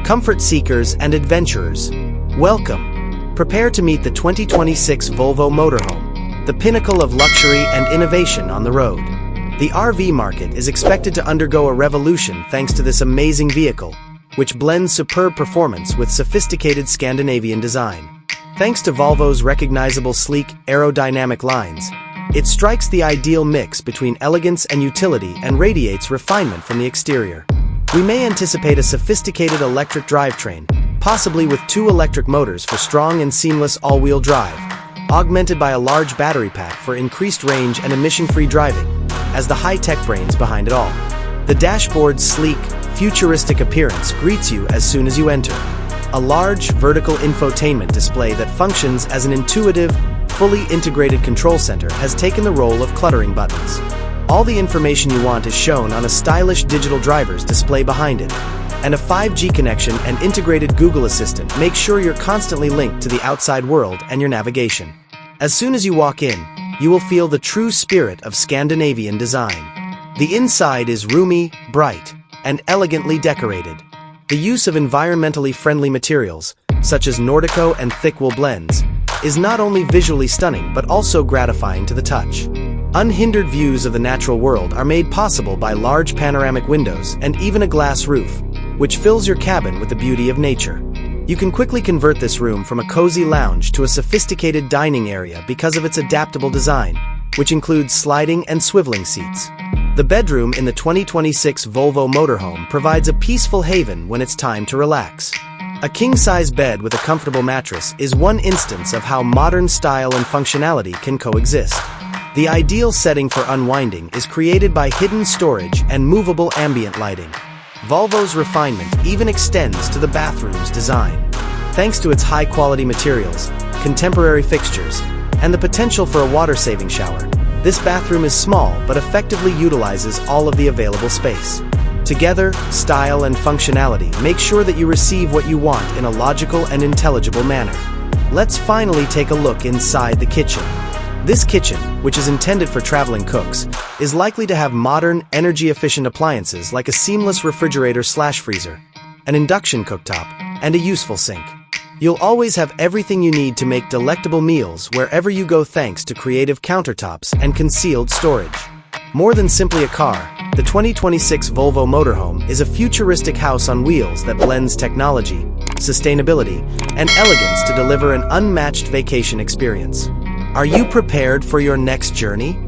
Comfort seekers and adventurers, welcome. Prepare to meet the 2026 Volvo Motorhome, the pinnacle of luxury and innovation on the road. The RV market is expected to undergo a revolution thanks to this amazing vehicle, which blends superb performance with sophisticated Scandinavian design. Thanks to Volvo's recognizable sleek, aerodynamic lines, it strikes the ideal mix between elegance and utility and radiates refinement from the exterior. We may anticipate a sophisticated electric drivetrain, possibly with 2 electric motors for strong and seamless all-wheel drive, augmented by a large battery pack for increased range and emission-free driving, as the high-tech brains behind it all. The dashboard's sleek, futuristic appearance greets you as soon as you enter. A large, vertical infotainment display that functions as an intuitive, fully integrated control center has taken the role of cluttering buttons. All the information you want is shown on a stylish digital driver's display behind it. And a 5G connection and integrated Google Assistant make sure you're constantly linked to the outside world and your navigation. As soon as you walk in, you will feel the true spirit of Scandinavian design. The inside is roomy, bright, and elegantly decorated. The use of environmentally friendly materials, such as Nordico and thick wool blends, is not only visually stunning but also gratifying to the touch. Unhindered views of the natural world are made possible by large panoramic windows and even a glass roof, which fills your cabin with the beauty of nature. You can quickly convert this room from a cozy lounge to a sophisticated dining area because of its adaptable design, which includes sliding and swiveling seats. The bedroom in the 2026 Volvo Motorhome provides a peaceful haven when it's time to relax. A king-size bed with a comfortable mattress is one instance of how modern style and functionality can coexist. The ideal setting for unwinding is created by hidden storage and movable ambient lighting. Volvo's refinement even extends to the bathroom's design. Thanks to its high-quality materials, contemporary fixtures, and the potential for a water-saving shower, this bathroom is small but effectively utilizes all of the available space. Together, style and functionality make sure that you receive what you want in a logical and intelligible manner. Let's finally take a look inside the kitchen. This kitchen, which is intended for traveling cooks, is likely to have modern, energy-efficient appliances like a seamless refrigerator/freezer, an induction cooktop, and a useful sink. You'll always have everything you need to make delectable meals wherever you go thanks to creative countertops and concealed storage. More than simply a car, the 2026 Volvo Motorhome is a futuristic house on wheels that blends technology, sustainability, and elegance to deliver an unmatched vacation experience. Are you prepared for your next journey?